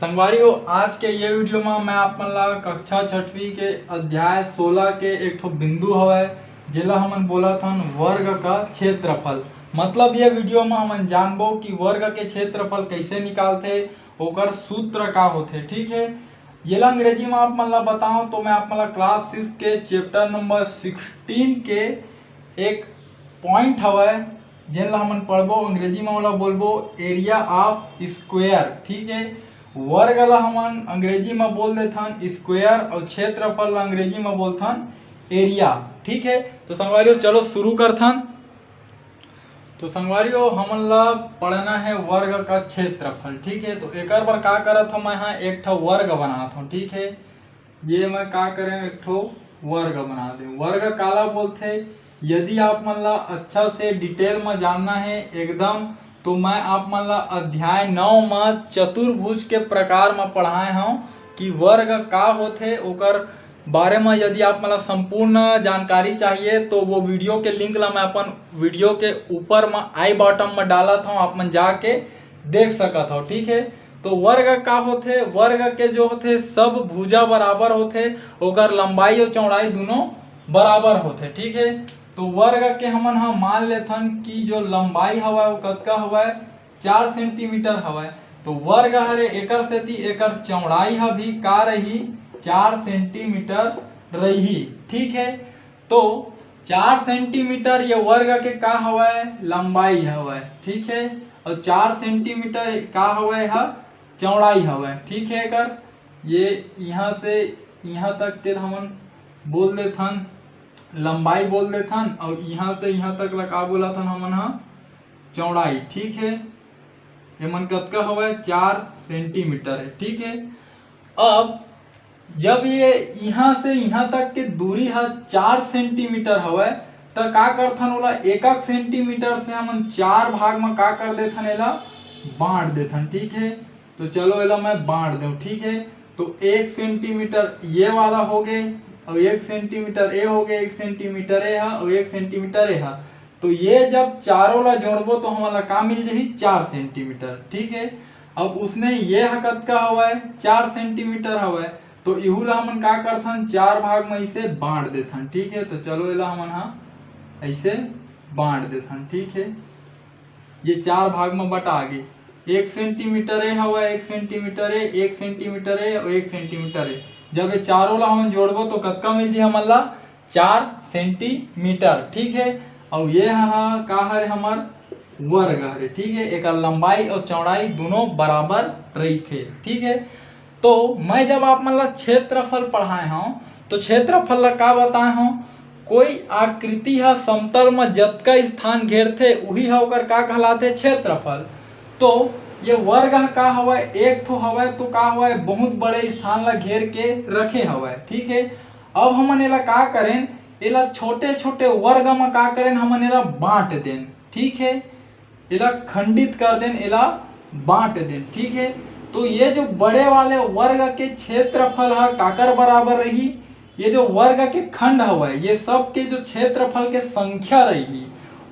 संगवारियों आज के ये वीडियो में मैं आप मन ला कक्षा छठवीं के अध्याय 16 के एक ठो बिंदु हवय जेला हमन बोलत हन वर्ग का क्षेत्रफल। मतलब ये वीडियो में हमन जानबो कि वर्ग के क्षेत्रफल कैसे निकालते, ओकर सूत्र का होथे। ठीक है, येला अंग्रेजी में आप मन ला बताऊं तो मैं आप मन ला क्लास 6 के चैप्टर नंबर 16 के एक पॉइंट हवय जेला हमन पढ़बो। अंग्रेजी में ओला बोलबो एरिया ऑफ स्क्वायर। ठीक है, वर्ग ला हमन अंग्रेजी में बोल देथन स्क्वायर और क्षेत्रफल ला अंग्रेजी में बोलथन एरिया। ठीक है, तो संगवारियों चलो शुरू करथन। तो संगवारियों हमन ला पढ़ना है वर्ग का क्षेत्रफल। ठीक है, तो एकर बर का करत हूं मैं यहाँ एक ठो वर्ग बनात हूं। ठीक है, ये मैं का करें एक ठो वर्ग बना दे। वर्ग काला बोलथे, यदि आप मन ला अच्छा से डिटेल में जानना है एकदम, तो मैं आप मन ला अध्याय 9 में चतुर्भुज के प्रकार में पढ़ाए हूँ कि वर्ग का होथे। ओकर बारे में यदि आप मन ला संपूर्ण जानकारी चाहिए तो वो वीडियो के लिंक ला मैं अपन वीडियो के ऊपर में आई बॉटम में डालत हूँ, आप मन जाके देख सकत हो। ठीक है, तो वर्ग का होथे, वर्ग के जो होथे सब भुजा बराबर होथे, ओकर लंबाई और चौड़ाई दोनों बराबर होथे। ठीक है, तो वर्ग के हमन हा मान लेथन कि जो लंबाई हवय वो कतका हवय 4 सेंटीमीटर हवय। तो वर्ग हरे एकर सेती एकर चौड़ाई हा भी का रही 4 सेंटीमीटर रही। ठीक है, तो 4 सेंटीमीटर ये वर्ग के का हवय लंबाई हवय। ठीक है, और 4 सेंटीमीटर का हवय हा चौड़ाई हवय। ठीक है, एकर ये यहाँ से यहाँ तक के हमन बोल देथन लंबाई बोल देथन, और यहाँ से यहाँ तक लगा बोला था हमन हा चौड़ाई। ठीक है, एमन कतका हवय 4 सेंटीमीटर है। ठीक है, अब जब ये यहाँ से यहाँ तक के दूरी है 4 सेंटीमीटर हवय तो का करथन ओला 1 सेंटीमीटर से हमन 4 भाग में का कर देथन एला बांट देथन। ठीक है, तो चलो एला मैं बांट दूं। ठीक है, तो 1 सेंटीमीटर ये वाला हो गए और 1 सेंटीमीटर ए हो गए, 1 सेंटीमीटर ए और 1 सेंटीमीटर ए। तो ये जब चारों ला जोड़बो तो हमारा का मिल जाही 4 सेंटीमीटर। ठीक है, अब उसने ये हकत का हवय 4 सेंटीमीटर हवय, तो इहू ला हमन का करथन 4 भाग में इसे बांट देथन। ठीक है, तो चलो एला हमन हा ऐसे बांट देथन। ठीक है, ये 4 भाग में बटा गए, 1 सेंटीमीटर ए हवय, 1 सेंटीमीटर ए, 1 सेंटीमीटर ए और 1 सेंटीमीटर ए। जब ये चारों ला हमन जोड़बो तो कतका मिल जाही हमन ला 4 सेंटीमीटर। ठीक है, और ये का हरे हमर वर्ग हरे। ठीक है, एक लंबाई और चौड़ाई दोनों बराबर रही थे। ठीक है, तो मैं जब आप मन ला क्षेत्रफल पढ़ाए हूँ तो क्षेत्रफल ला का बताए हूँ, कोई आकृति हा समतल में जतका स्थान घेरथे उही हा ओकर का कहलाथे क्षेत्रफल। तो ये वर्ग का हवय एक ठो हवय तो का हवय बहुत बड़े स्थान ला घेर के रखे हवय। ठीक है, अब हमन एला का करें, एला छोटे छोटे वर्ग में का करें हमन एला बांट दें। ठीक है, एला खंडित कर दें, एला बांट दें। ठीक है, तो ये जो बड़े वाले वर्ग के क्षेत्रफल है काकर बराबर रही, ये जो वर्ग के खंड हवय ये सब के जो क्षेत्रफल के संख्या रही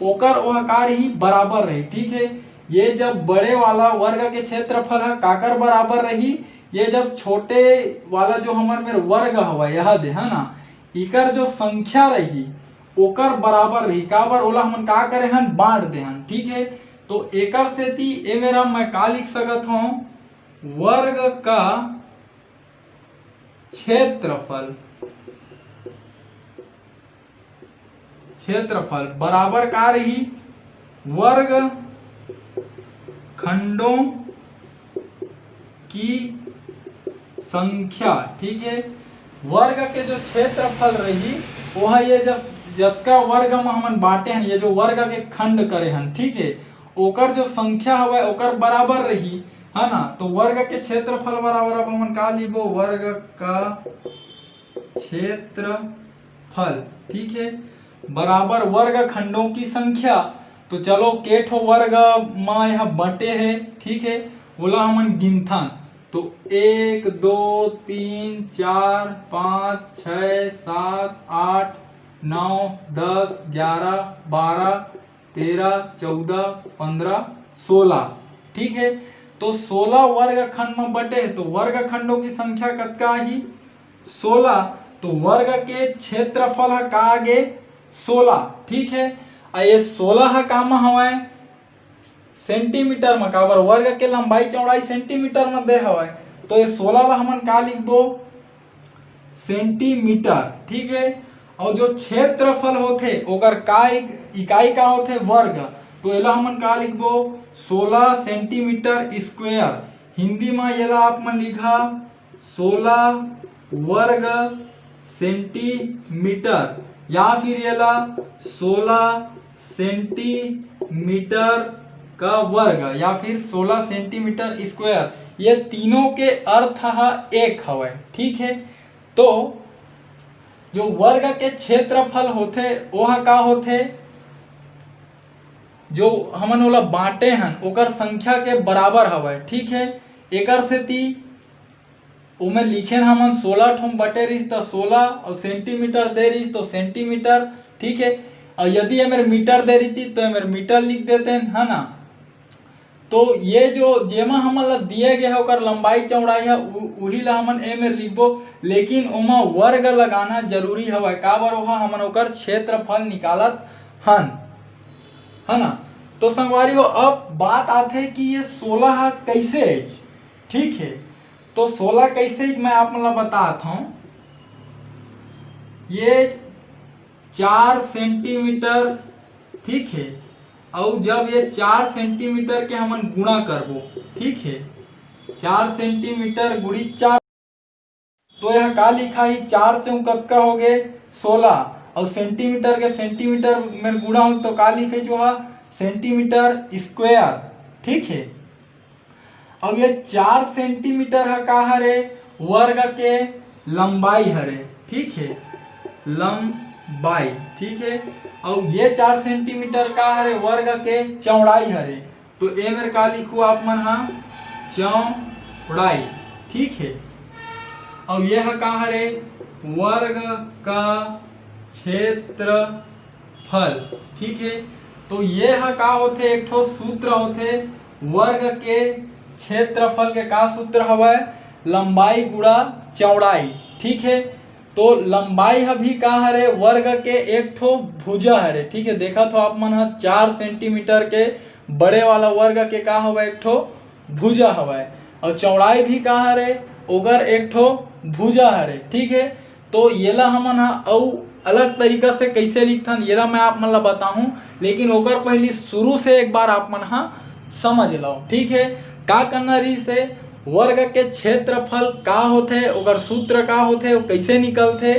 ओकर का रही बराबर रही। ठीक है, ये जब बड़े वाला वर्ग के क्षेत्रफल है काकर बराबर रही, ये जब छोटे वाला जो हमारे में वर्ग हवय यह दे है ना, इकर जो संख्या रही ओकर बराबर रही। का बर ओला हमन का करे हन बांट दे हन। ठीक है, तो एकर सेती ए मेरा मैं का लिख सकत हूँ, वर्ग का क्षेत्रफल बराबर का रही वर्ग खंडों की संख्या। ठीक है, वर्ग के जो क्षेत्रफल रही वह ये जब जतका वर्ग में हमन बांटे हैं, ये जो वर्ग के खंड करे हैं, ठीक है, ओकर जो संख्या हवय ओकर बराबर रही है ना। तो वर्ग के क्षेत्रफल बराबर अब हमन का लिखबो वर्ग का क्षेत्रफल। ठीक है, बराबर वर्ग खंडों की संख्या। तो चलो के ठो वर्ग में यह बटे है। ठीक है, बोला हमन गिनथन तो 1 2 3 4 5 6 7 8 9 10 11 12 13 14 15 16। ठीक है, तो 16 वर्गखंड में बटे तो वर्गखंडों की संख्या कतका ही 16। तो वर्ग के क्षेत्रफल है का आगे 16। ठीक है, ये 16 है का में हवाए सेंटीमीटर में, काबर वर्ग के लंबाई चौड़ाई सेंटीमीटर में दे हवाए, तो ये 16 ला हमन का लिखबो सेंटीमीटर। ठीक है, और जो क्षेत्रफल होते ओकर का इकाई का होते वर्ग, तो एला हमन का लिखबो 16 सेंटीमीटर स्क्वायर। हिंदी में एला आप मन लिखा 16 वर्ग सेंटीमीटर, या फिर एला 16 सेंटीमीटर का वर्ग, या फिर 16 सेंटीमीटर स्क्वायर। ये तीनों के अर्थ एक हवे। ठीक है, तो जो वर्ग के क्षेत्रफल होते वह का होते, जो हमन ओला बांटे हन ओकर संख्या के बराबर हवे। ठीक है, एकर सेती उमे लिखेन हमन 16 ठोम बटे रहीस तो 16 और सेंटीमीटर दे रहीस तो सेंटीमीटर। ठीक है, और यदि एमेर मीटर दे रही थी तो एमेर मीटर लिख देते है ना। तो ये जो जेमा हमन ला दिए गए है ओकर लंबाई चौड़ाई है उही ला हमन एमेर लिखबो, लेकिन ओमा वर्ग लगाना जरूरी हवे, काबर ओहा हमन ओकर क्षेत्रफल निकालत हन, है ना। तो संगवारियों अब बात आथे कि ये 16 कैसे है। ठीक है, तो 16 कैसे मैं आप मन ला बतात हूं। ये 4 सेंटीमीटर, ठीक है, और जब ये 4 सेंटीमीटर के हमन गुणा करबो, ठीक है, 4 सेंटीमीटर गुड़ी 4, तो यह का लिखा ही 4 चौक कतका हो गए 16, और सेंटीमीटर के सेंटीमीटर में गुणा हो तो का लिखे जो है सेंटीमीटर स्क्वायर। ठीक है, अब ये 4 सेंटीमीटर है का हरे वर्ग के लंबाई हरे। ठीक है, लंबाई। ठीक है, और ये 4 सेंटीमीटर का हरे वर्ग के चौड़ाई हरे, तो ए मेरे का लिखू आप मन हा चौड़ाई। ठीक है, और यह का हरे वर्ग का क्षेत्रफल। ठीक है, तो ये का होते एक ठो सूत्र होते वर्ग के क्षेत्रफल के का सूत्र हवा लंबाई गुणा चौड़ाई। ठीक है, तो लंबाई भी का हरे वर्ग के एक ठो भुजा हरे। ठीक है, देखा तो आप मन 4 सेंटीमीटर के बड़े वाला वर्ग के का हवा एक ठो भुजा हवा, और चौड़ाई भी का हरे ओकर एक ठो भुजा हरे। ठीक है, तो येला हमन औ अलग तरीका से कैसे लिखथन येला मैं आप मन ला बताऊं, लेकिन ओकर पहले शुरू से एक बार आप मन समझ लो। ठीक है, का करना रही से वर्ग के क्षेत्रफल का होथे ओकर सूत्र का होथे वो कैसे निकलथे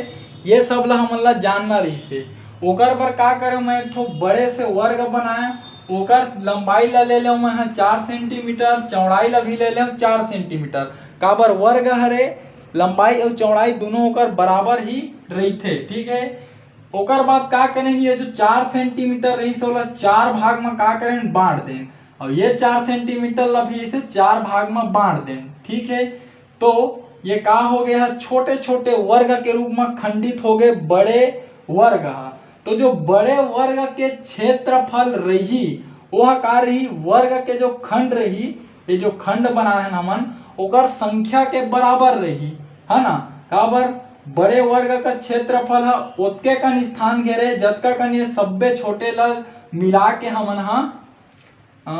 ये सब ला हमन ला जानना रही से। ओकर पर का करे मैं एक ठो बड़े से वर्ग बनाया, ओकर लंबाई ला ले ले मैं 4 सेंटीमीटर, चौड़ाई ला भी ले ले 4 सेंटीमीटर, काबर वर्ग हरे लंबाई और चौड़ाई दोनों ओकर बराबर ही रहते। ठीक है, ओकर बाद का करें ये जो 4 सेंटीमीटर रही सोला 4 भाग में का करें बांट दें, और ये 4 सेंटीमीटर ला भी इसे 4 भाग में बांट दें। ठीक है, तो ये का हो गया छोटे छोटे वर्ग के रूप में खंडित हो गए बड़े वर्ग। तो जो बड़े वर्ग के क्षेत्रफल रही वह का रही वर्ग के जो खंड रही, ये जो खंड बनाए हैं हमन ओकर संख्या के बराबर रही, है ना। काबर बड़े वर्ग का क्षेत्रफल है ओतके कन स्थान घेरे जतका कन ये सब्बे छोटे ला मिला के हमन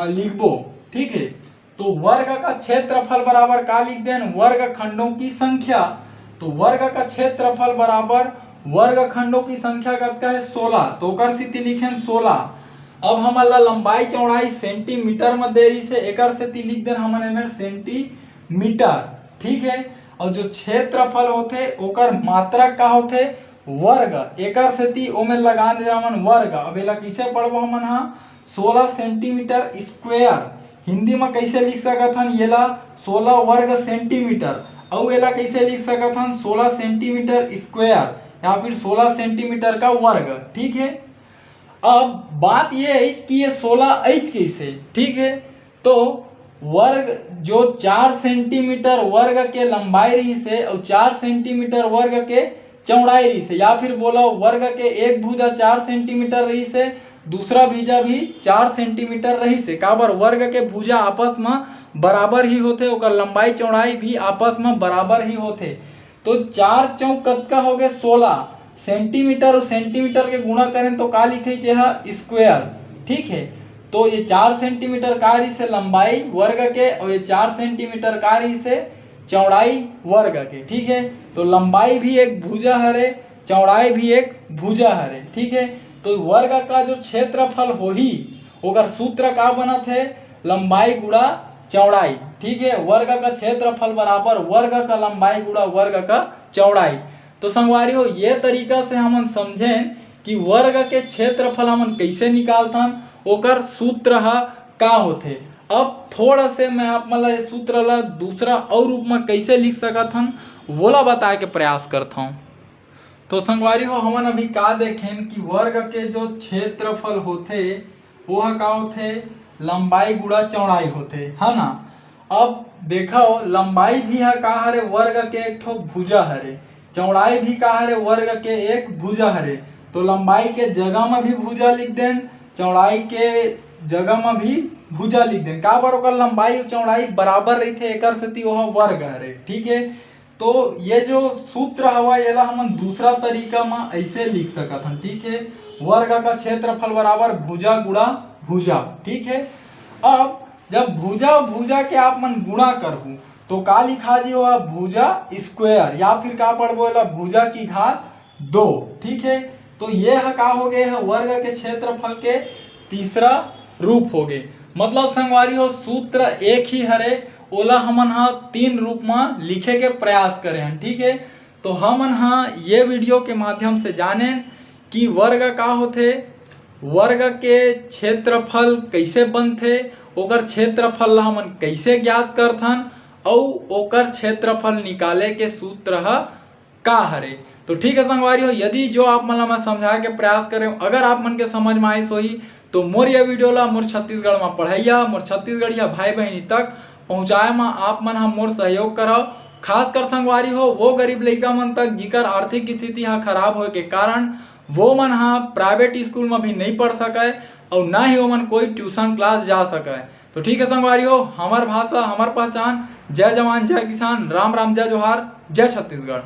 लिखबो। ठीक है, तो वर्ग का क्षेत्रफल बराबर का लिख दें वर्ग खंडों की संख्या, तो वर्ग का क्षेत्रफल बराबर वर्ग खंडों की संख्या कतका है 16, तो ओकर स्थिति लिखें 16। अब हमन ला लंबाई चौड़ाई सेंटीमीटर में दे रही से एकर स्थिति लिख दें हमन एमें सेंटीमीटर। ठीक है, और जो क्षेत्रफल होते ओकर मात्रक का होते वर्ग, एकर स्थिति ओमे लगा दे हमन वर्ग। अब एला कैसे पढ़बो हमन 16 सेंटीमीटर स्क्वायर, हिंदी में कैसे लिख सकत हन येला 16 वर्ग सेंटीमीटर, और एला कैसे लिख सकत हन 16 सेंटीमीटर स्क्वायर या फिर 16 सेंटीमीटर का वर्ग। ठीक है, अब बात ये है कि ये 16 एच कैसे। ठीक है, तो वर्ग जो 4 सेंटीमीटर वर्ग के लंबाई रही से और 4 सेंटीमीटर वर्ग के चौड़ाई रही से, या फिर बोलो वर्ग के एक भुजा 4 सेंटीमीटर रही से दूसरा भुजा भी 4 सेंटीमीटर रही से काबर वर्ग के भुजा आपस में बराबर ही होते, ओकर लंबाई चौड़ाई भी आपस में बराबर ही होते। तो 4 चौक कतका हो गए 16 सेंटीमीटर और सेंटीमीटर के गुणा करें तो का लिखे स्क्वायर। ठीक है, तो ये 4 सेंटीमीटर का रही से लंबाई वर्ग के और ये 4 सेंटीमीटर का रही से चौड़ाई वर्ग के। ठीक है, तो लंबाई भी एक भुजा हरे, चौड़ाई भी एक भुजा हरे। ठीक है, तो वर्ग का जो क्षेत्रफल होही ओकर सूत्र का बनत है लंबाई गुणा चौड़ाई। ठीक है, वर्ग का क्षेत्रफल बराबर वर्ग का लंबाई गुणा वर्ग का चौड़ाई। तो संगवारी हो ये तरीका से हमन समझें कि वर्ग के क्षेत्रफल हमन कैसे निकालथन, ओकर सूत्र का होथे। अब थोड़ा से मैं आप मन ला सूत्र ला दूसरा और रूप में कैसे लिख सकत हन वोला बताए के प्रयास करता हूँ। तो संगवारी हो हमन अभी का देखें कि वर्ग के जो क्षेत्रफल होथे वो का होथे लंबाई गुणा चौड़ाई होथे, है ना। अब देखो लंबाई भी है का हरे वर्ग के एक ठो भुजा हरे, चौड़ाई भी का हरे वर्ग के एक भुजा हरे। तो लंबाई के जगह में भी भुजा लिख दें, चौड़ाई के जगह में भी भुजा लिख दें, का बर ओकर लंबाई चौड़ाई बराबर रही थे एकर सेती वह वर्ग हरे। ठीक है, तो ये जो सूत्र हवा येला हम दूसरा तरीका में ऐसे लिख सकत हन। ठीक है, वर्ग का क्षेत्रफल बराबर भुजा गुणा भुजा। ठीक है, अब जब भुजा भुजा के आप मन गुणा करहु तो का लिखा जी हुआ भुजा स्क्वायर या फिर का पढ़बो भुजा की घात 2। ठीक है, तो ये का हो गए है वर्ग के क्षेत्रफल के तीसरा रूप हो गए। मतलब संगवारी हो सूत्र एक ही हरे ओला हमन 3 रूप में लिखे के प्रयास करें हैं। ठीक है, तो हमन ये वीडियो के माध्यम से जाने कि वर्ग का होथे, वर्ग के क्षेत्रफल कैसे बनथे, ओकर क्षेत्रफल ला हमन कैसे ज्ञात करथन और ओकर क्षेत्रफल निकाले के सूत्र का हरे। तो ठीक है संगवारी हो, यदि जो आप मन ला मैं समझाए के प्रयास करें अगर आप मन के समझ में आइस होही तो मोर ये वीडियो ला मोर छत्तीसगढ़ में पढ़ाइया मोर छत्तीसगढ़िया भाई बहनी तक पहुँचाए में आप मन मोर सहयोग कराओ। खास कर संगवारी हो वो गरीब लइका मन तक जिकर आर्थिक स्थिति खराब होए के कारण वो मन प्राइवेट स्कूल में भी नहीं पढ़ सके और ना ही वो मन कोई ट्यूशन क्लास जा सके। तो ठीक है संगवारी हो, हमार भाषा हमार पहचान। जय जवान जय किसान, राम राम जय जोहार, जय छत्तीसगढ़।